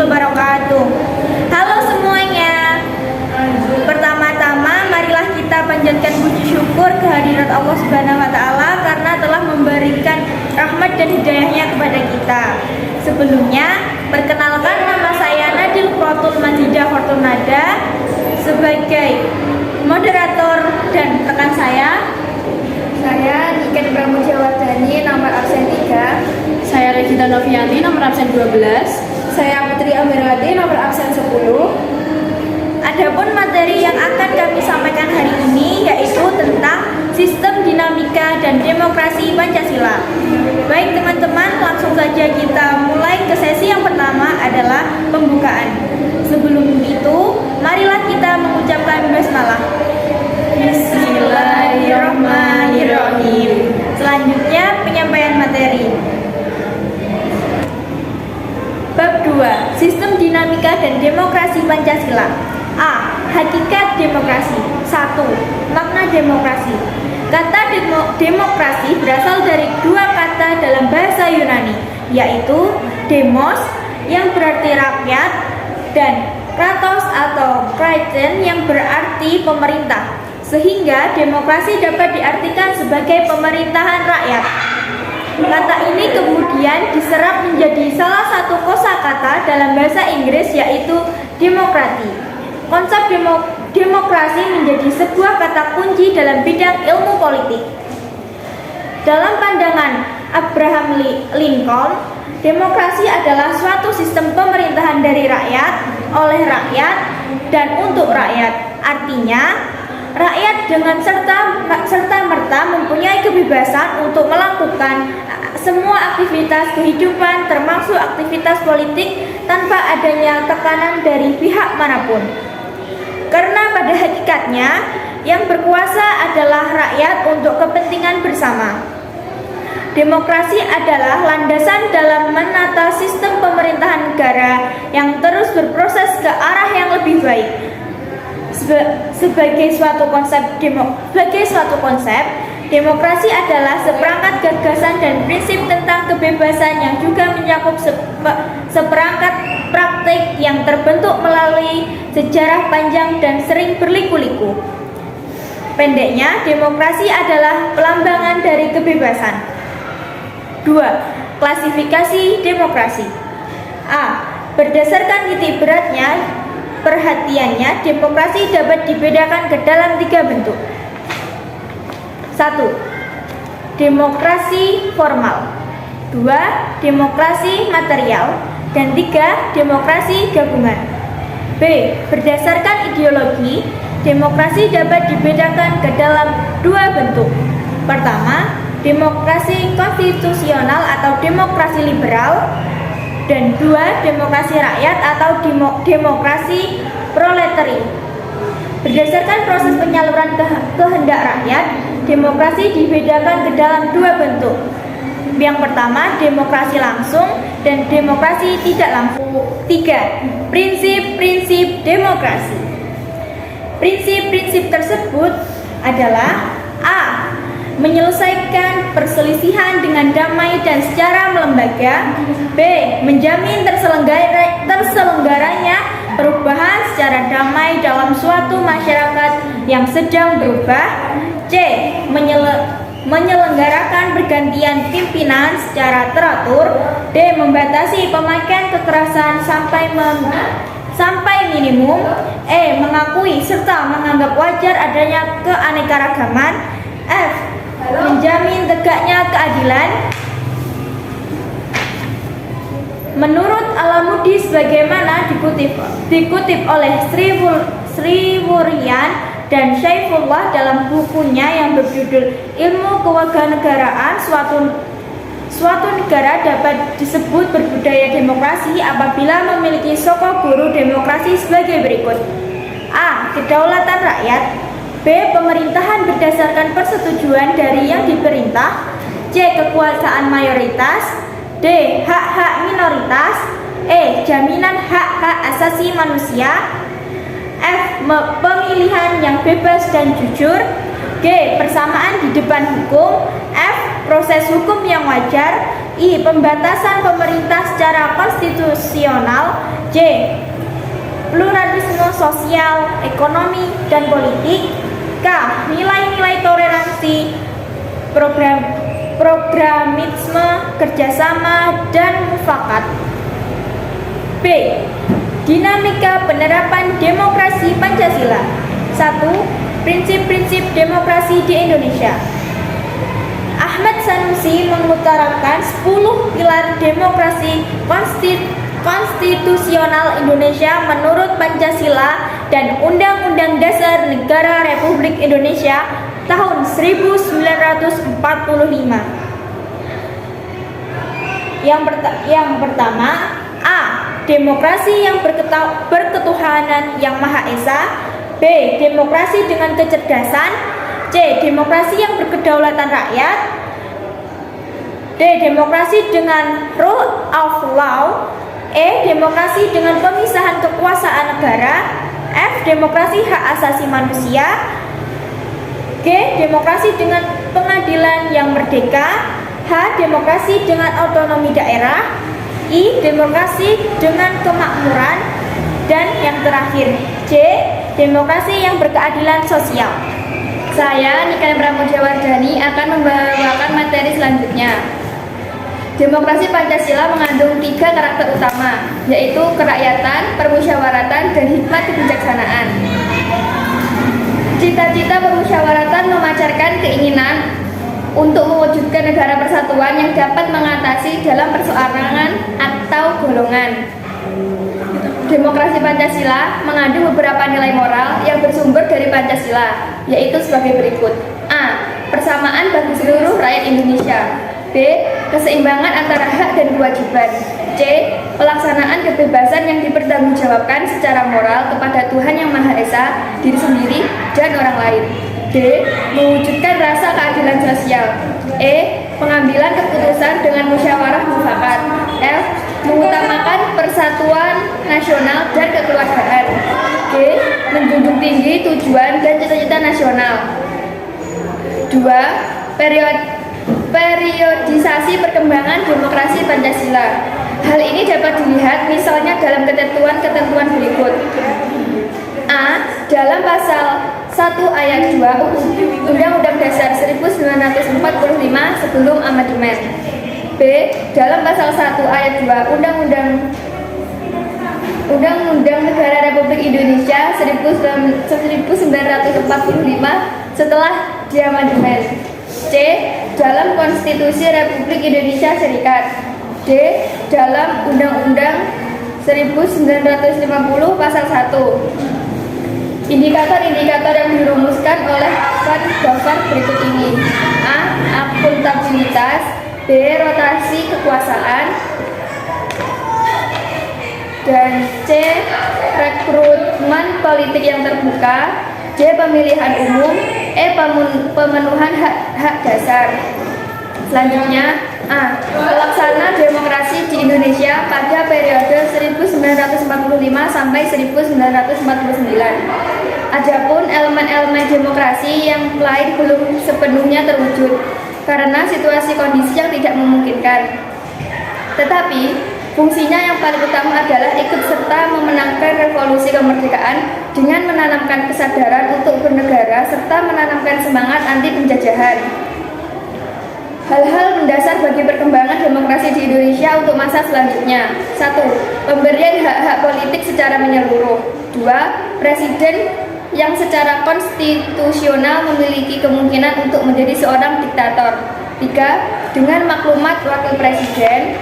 wabarakatuh. Halo semuanya. Pertama-tama marilah kita panjatkan puji syukur kehadirat Allah Subhanahu wa taala karena telah memberikan rahmat dan hidayahnya kepada kita. Sebelumnya, perkenalkan nama saya Nadil Protul Majidah Fortunada sebagai moderator dan rekan saya Niken Pramudjawardhani, nomor absen 3. Saya Regita Novianti, nomor absen 12. Saya Putri Amirwati, nomor absen 10. Adapun materi yang akan kami sampaikan hari ini yaitu tentang sistem dinamika dan demokrasi Pancasila. Baik teman-teman, langsung saja kita mulai ke sesi yang pertama adalah pembukaan. Sebelum itu, marilah kita mengucapkan basmalah. Bismillahirrahmanirrahim. Selanjutnya penyampaian materi. Bab 2, Sistem Dinamika dan Demokrasi Pancasila. A. Hakikat demokrasi. 1. Makna demokrasi. Kata demokrasi berasal dari dua kata dalam bahasa Yunani, yaitu demos yang berarti rakyat dan kratos atau kraton yang berarti pemerintah. Sehingga demokrasi dapat diartikan sebagai pemerintahan rakyat. Kata ini kemudian diserap menjadi salah satu kosakata dalam bahasa Inggris yaitu demokrati. Konsep demokrasi menjadi sebuah kata kunci dalam bidang ilmu politik. Dalam pandangan Abraham Lincoln, demokrasi adalah suatu sistem pemerintahan dari rakyat, oleh rakyat, dan untuk rakyat. Artinya, rakyat dengan serta-merta mempunyai kebebasan untuk melakukan semua aktivitas kehidupan termasuk aktivitas politik tanpa adanya tekanan dari pihak manapun. Karena pada hakikatnya yang berkuasa adalah rakyat untuk kepentingan bersama. Demokrasi adalah landasan dalam menata sistem pemerintahan negara yang terus berproses ke arah yang lebih baik. Sebagai suatu konsep, demokrasi adalah seperangkat gagasan dan prinsip tentang kebebasan yang juga mencakup seperangkat praktik yang terbentuk melalui sejarah panjang dan sering berliku-liku. Pendeknya, demokrasi adalah pelambangan dari kebebasan. 2. Klasifikasi demokrasi. A. Berdasarkan titik beratnya perhatiannya, demokrasi dapat dibedakan ke dalam 3 bentuk. 1. Demokrasi formal. 2. Demokrasi material. Dan 3. Demokrasi gabungan. B. Berdasarkan ideologi, demokrasi dapat dibedakan ke dalam 2 bentuk. Pertama, demokrasi konstitusional atau demokrasi liberal. Dan 2. Demokrasi rakyat atau demokrasi proletari. Berdasarkan proses penyaluran kehendak rakyat, demokrasi dibedakan ke dalam 2 bentuk. Yang pertama, demokrasi langsung dan demokrasi tidak langsung. 3. Prinsip-prinsip demokrasi. Prinsip-prinsip tersebut adalah A. Menyelesaikan perselisihan dengan damai dan secara melembaga. B. Menjamin terselenggaranya perubahan secara damai dalam suatu masyarakat yang sedang berubah. C. Menyelenggarakan pergantian pimpinan secara teratur. D. Membatasi pemakaian kekerasan sampai minimum. E. Mengakui serta menganggap wajar adanya keanekaragaman. F. Menjamin tegaknya keadilan. Menurut Alamudi sebagaimana dikutip oleh Sri Wuryan dan Syaifullah dalam bukunya yang berjudul Ilmu Kewarganegaraan, suatu negara dapat disebut berbudaya demokrasi apabila memiliki sokok guru demokrasi sebagai berikut. A. Kedaulatan rakyat. B. Pemerintahan berdasarkan persetujuan dari yang diperintah. C. Kekuasaan mayoritas. D. Hak-hak minoritas. E. Jaminan hak-hak asasi manusia. F. Pemilihan yang bebas dan jujur. G. Persamaan di depan hukum. F. Proses hukum yang wajar. I. Pembatasan pemerintah secara konstitusional. J. Pluralisme sosial, ekonomi, dan politik. K. Nilai-nilai toleransi, programisme, kerjasama, dan mufakat. B. Dinamika penerapan demokrasi Pancasila. 1. Prinsip-prinsip demokrasi di Indonesia. Ahmad Sanusi mengutarakan 10 pilar demokrasi konstitusional Indonesia menurut Pancasila dan Undang-Undang Dasar Negara Republik Indonesia tahun 1945. Yang pertama, A. Demokrasi yang berketuhanan yang Maha Esa. B. Demokrasi dengan kecerdasan. C. Demokrasi yang berkedaulatan rakyat. D. Demokrasi dengan rule of law. E. Demokrasi dengan pemisahan kekuasaan negara. F. Demokrasi hak asasi manusia. G. Demokrasi dengan pengadilan yang merdeka. H. Demokrasi dengan otonomi daerah. I. Demokrasi dengan kemakmuran. Dan yang terakhir, C. Demokrasi yang berkeadilan sosial. Saya, Niken Pramudjawardhani, akan membawakan materi selanjutnya. Demokrasi Pancasila mengandung 3 karakter utama, yaitu kerakyatan, permusyawaratan, dan hikmat kebijaksanaan. Cita-cita permusyawaratan memacarkan keinginan untuk mewujudkan negara persatuan yang dapat mengatasi dalam perseorangan atau golongan. Demokrasi Pancasila mengandung beberapa nilai moral yang bersumber dari Pancasila, yaitu sebagai berikut. A. Persamaan bagi seluruh rakyat Indonesia. B. Keseimbangan antara hak dan kewajiban. C. Pelaksanaan kebebasan yang dipertanggungjawabkan secara moral kepada Tuhan Yang Maha Esa, diri sendiri, dan orang lain. D. Mewujudkan rasa keadilan sosial. E. Pengambilan keputusan dengan musyawarah mufakat. F. Mengutamakan persatuan nasional dan kekeluargaan. G. Menjunjung tinggi tujuan dan cita-cita nasional. 2. Periodisasi perkembangan demokrasi Pancasila. Hal ini dapat dilihat misalnya dalam ketentuan-ketentuan berikut. A. Dalam pasal 1 ayat 2 Undang-Undang Dasar 1945 sebelum amandemen. B. Dalam pasal 1 ayat 2 Undang-Undang Negara Republik Indonesia 1945 setelah diamandemen. C. Dalam Konstitusi Republik Indonesia Serikat. D. Dalam Undang-Undang 1950 pasal 1. Indikator-indikator yang dirumuskan oleh Van Dover berikut ini. A. Akuntabilitas. B. Rotasi kekuasaan. Dan C. Rekrutmen politik yang terbuka. D. Pemilihan umum. E. Pemenuhan hak dasar. Selanjutnya, A. Pelaksana demokrasi di Indonesia pada periode 1945 sampai 1949. Adapun elemen-elemen demokrasi yang lain belum sepenuhnya terwujud karena situasi kondisi yang tidak memungkinkan. Tetapi, fungsinya yang paling utama adalah ikut serta memenangkan revolusi kemerdekaan dengan menanamkan kesadaran untuk bernegara serta menanamkan semangat anti penjajahan. Hal-hal mendasar bagi perkembangan demokrasi di Indonesia untuk masa selanjutnya. 1. Pemberian hak-hak politik secara menyeluruh. 2. Presiden yang secara konstitusional memiliki kemungkinan untuk menjadi seorang diktator. 3. Dengan maklumat wakil presiden.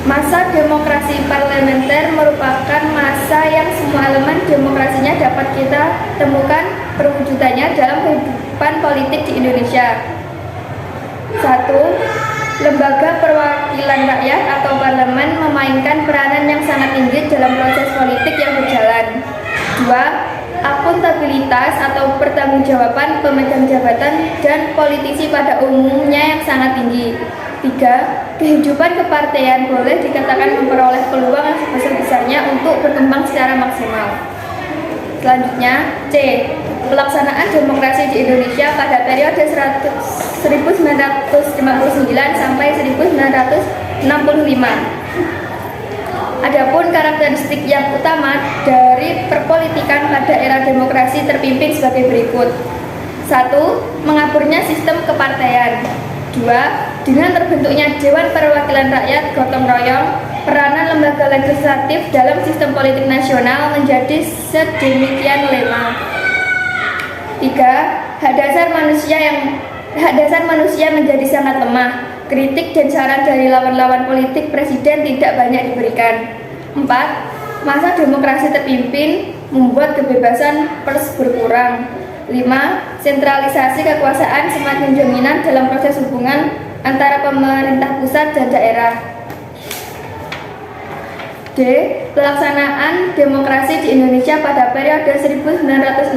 Masa demokrasi parlementer merupakan masa yang semua elemen demokrasinya dapat kita temukan perwujudannya dalam kehidupan politik di Indonesia. 1. Lembaga perwakilan rakyat atau parlemen memainkan peranan yang sangat tinggi dalam proses politik yang berjalan. 2. Akuntabilitas atau pertanggungjawaban pemegang jabatan dan politisi pada umumnya yang sangat tinggi. 3. Kehidupan kepartaian boleh dikatakan memperoleh peluang yang sebesar-besarnya untuk berkembang secara maksimal. Selanjutnya, C. Pelaksanaan demokrasi di Indonesia pada periode 1959 sampai 1965. Adapun karakteristik yang utama dari perpolitikan pada era demokrasi terpimpin sebagai berikut. 1. Mengaburnya sistem kepartaian. 2. Dengan terbentuknya Dewan Perwakilan Rakyat gotong royong, peranan lembaga legislatif dalam sistem politik nasional menjadi sedemikian lemah. 3. Hak dasar manusia menjadi sangat lemah. Kritik dan saran dari lawan-lawan politik presiden tidak banyak diberikan. 4. Masa demokrasi terpimpin membuat kebebasan pers berkurang. 5. Sentralisasi kekuasaan semakin dominan dalam proses hubungan antara pemerintah pusat dan daerah. D. Pelaksanaan demokrasi di Indonesia pada periode 1965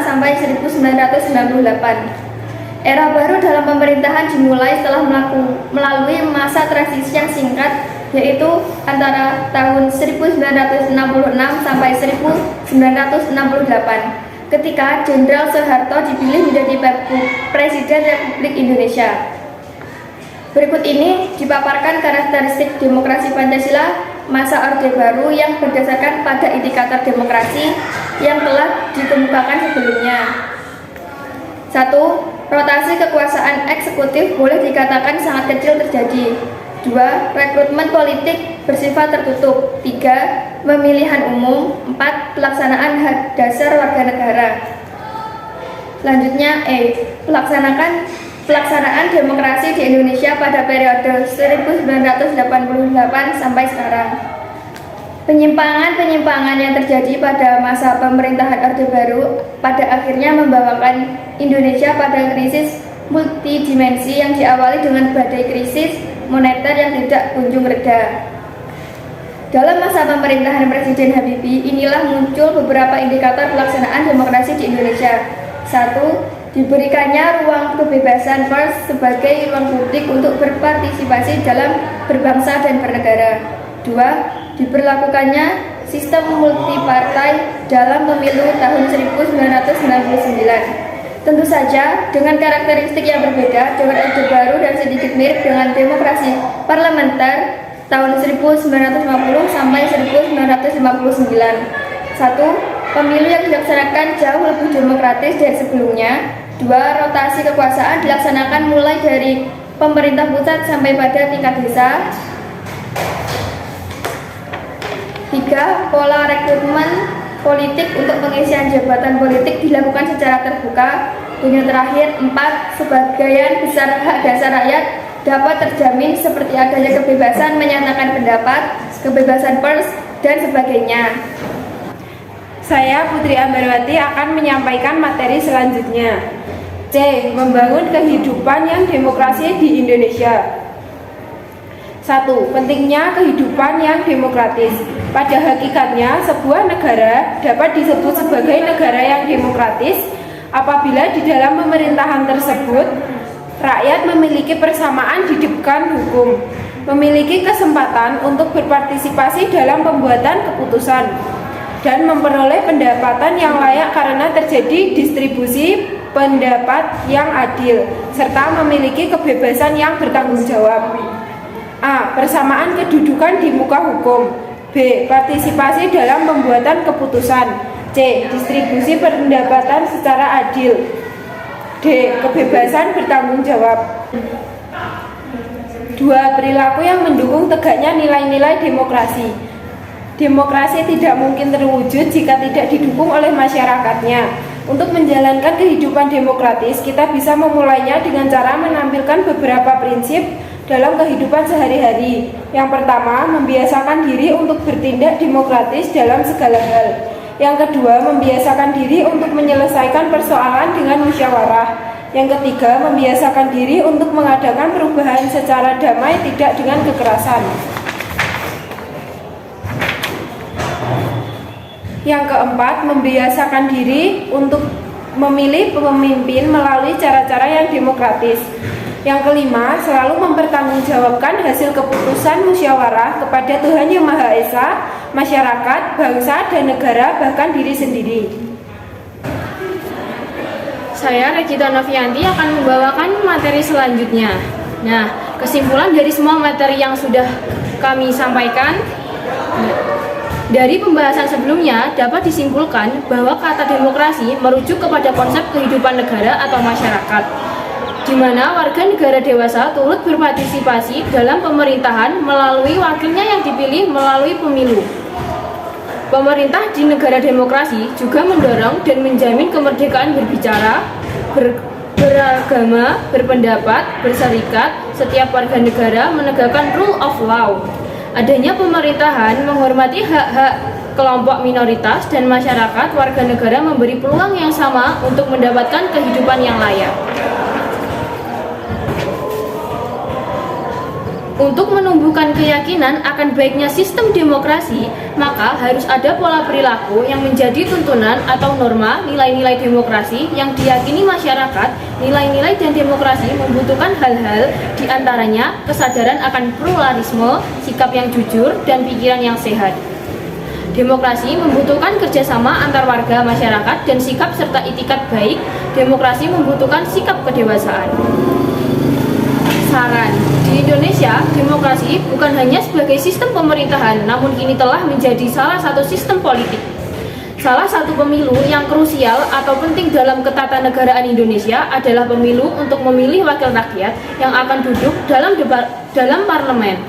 sampai 1998. Era baru dalam pemerintahan dimulai setelah melalui masa transisi yang singkat, yaitu antara tahun 1966 sampai 1968, ketika Jenderal Soeharto dipilih menjadi Presiden Republik Indonesia. Berikut ini dipaparkan karakteristik demokrasi Pancasila masa Orde Baru yang berdasarkan pada indikator demokrasi yang telah dikemukakan sebelumnya. 1. Rotasi kekuasaan eksekutif boleh dikatakan sangat kecil terjadi. 2. Rekrutmen politik bersifat tertutup. 3. Pemilihan umum. 4. Pelaksanaan hak dasar warga negara. Selanjutnya E. Pelaksanaan demokrasi di Indonesia pada periode 1988 sampai sekarang. Penyimpangan-penyimpangan yang terjadi pada masa pemerintahan Orde Baru pada akhirnya membawakan Indonesia pada krisis multidimensi yang diawali dengan badai krisis moneter yang tidak kunjung reda. Dalam masa pemerintahan Presiden Habibie, inilah muncul beberapa indikator pelaksanaan demokrasi di Indonesia. 1. Diberikannya ruang kebebasan pers sebagai ruang publik untuk berpartisipasi dalam berbangsa dan bernegara. 2. Diberlakukannya sistem multipartai dalam pemilu tahun 1999. Tentu saja dengan karakteristik yang berbeda dengan Orde Baru dan sedikit mirip dengan demokrasi parlementer tahun 1950 sampai 1959. 1. Pemilu yang dilaksanakan jauh lebih demokratis dari sebelumnya. 2. Rotasi kekuasaan dilaksanakan mulai dari pemerintah pusat sampai pada tingkat desa. 3. Pola rekrutmen politik untuk pengisian jabatan politik dilakukan secara terbuka. Dan yang terakhir, 4. Sebagian besar hak dasar rakyat dapat terjamin seperti adanya kebebasan menyatakan pendapat, kebebasan pers, dan sebagainya. Saya Putri Ambarwati akan menyampaikan materi selanjutnya. C. Membangun kehidupan yang demokrasi di Indonesia. 1. Pentingnya kehidupan yang demokratis. Pada hakikatnya, sebuah negara dapat disebut sebagai negara yang demokratis apabila di dalam pemerintahan tersebut rakyat memiliki persamaan di depan hukum, memiliki kesempatan untuk berpartisipasi dalam pembuatan keputusan, dan memperoleh pendapatan yang layak karena terjadi distribusi pendapat yang adil, serta memiliki kebebasan yang bertanggung jawab. A. Persamaan kedudukan di muka hukum. B. Partisipasi dalam pembuatan keputusan. C. Distribusi pendapatan secara adil. D. Kebebasan bertanggung jawab. 2. Perilaku yang mendukung tegaknya nilai-nilai demokrasi. Demokrasi tidak mungkin terwujud jika tidak didukung oleh masyarakatnya. Untuk menjalankan kehidupan demokratis, kita bisa memulainya dengan cara menampilkan beberapa prinsip dalam kehidupan sehari-hari. Yang pertama, membiasakan diri untuk bertindak demokratis dalam segala hal. Yang kedua, membiasakan diri untuk menyelesaikan persoalan dengan musyawarah. Yang ketiga, membiasakan diri untuk mengadakan perubahan secara damai, tidak dengan kekerasan. Yang keempat, membiasakan diri untuk memilih pemimpin melalui cara-cara yang demokratis. Yang kelima, selalu mempertanggungjawabkan hasil keputusan musyawarah kepada Tuhan Yang Maha Esa, masyarakat, bangsa, dan negara, bahkan diri sendiri. Saya Regita Novianti akan membawakan materi selanjutnya. Nah, kesimpulan dari semua materi yang sudah kami sampaikan, dari pembahasan sebelumnya dapat disimpulkan bahwa kata demokrasi merujuk kepada konsep kehidupan negara atau masyarakat, di mana warga negara dewasa turut berpartisipasi dalam pemerintahan melalui wakilnya yang dipilih melalui pemilu. Pemerintah di negara demokrasi juga mendorong dan menjamin kemerdekaan berbicara, beragama, berpendapat, berserikat. Setiap warga negara menegakkan rule of law. Adanya pemerintahan menghormati hak-hak kelompok minoritas dan masyarakat warga negara memberi peluang yang sama untuk mendapatkan kehidupan yang layak. Untuk menumbuhkan keyakinan akan baiknya sistem demokrasi, maka harus ada pola perilaku yang menjadi tuntunan atau norma nilai-nilai demokrasi yang diyakini masyarakat. Nilai-nilai dan demokrasi membutuhkan hal-hal diantaranya kesadaran akan pluralisme, sikap yang jujur, dan pikiran yang sehat. Demokrasi membutuhkan kerjasama antar warga masyarakat dan sikap serta itikat baik. Demokrasi membutuhkan sikap kedewasaan. Saran, di Indonesia, demokrasi bukan hanya sebagai sistem pemerintahan, namun kini telah menjadi salah satu sistem politik. Salah satu pemilu yang krusial atau penting dalam ketatanegaraan Indonesia adalah pemilu untuk memilih wakil rakyat yang akan duduk dalam parlemen,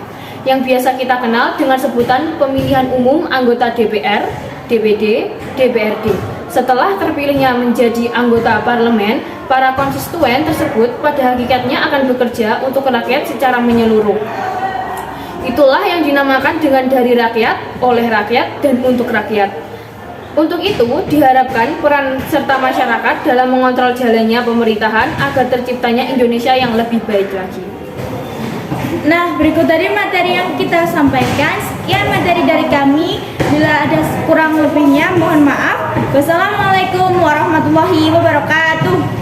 yang biasa kita kenal dengan sebutan pemilihan umum anggota DPR, DPD, DPRD. Setelah terpilihnya menjadi anggota parlemen, para konstituen tersebut pada hakikatnya akan bekerja untuk rakyat secara menyeluruh. Itulah yang dinamakan dengan dari rakyat, oleh rakyat, dan untuk rakyat. Untuk itu, diharapkan peran serta masyarakat dalam mengontrol jalannya pemerintahan agar terciptanya Indonesia yang lebih baik lagi. Nah, berikut dari materi yang kita sampaikan. Sekian materi dari kami. Bila ada kurang lebihnya, mohon maaf. Wassalamualaikum warahmatullahi wabarakatuh.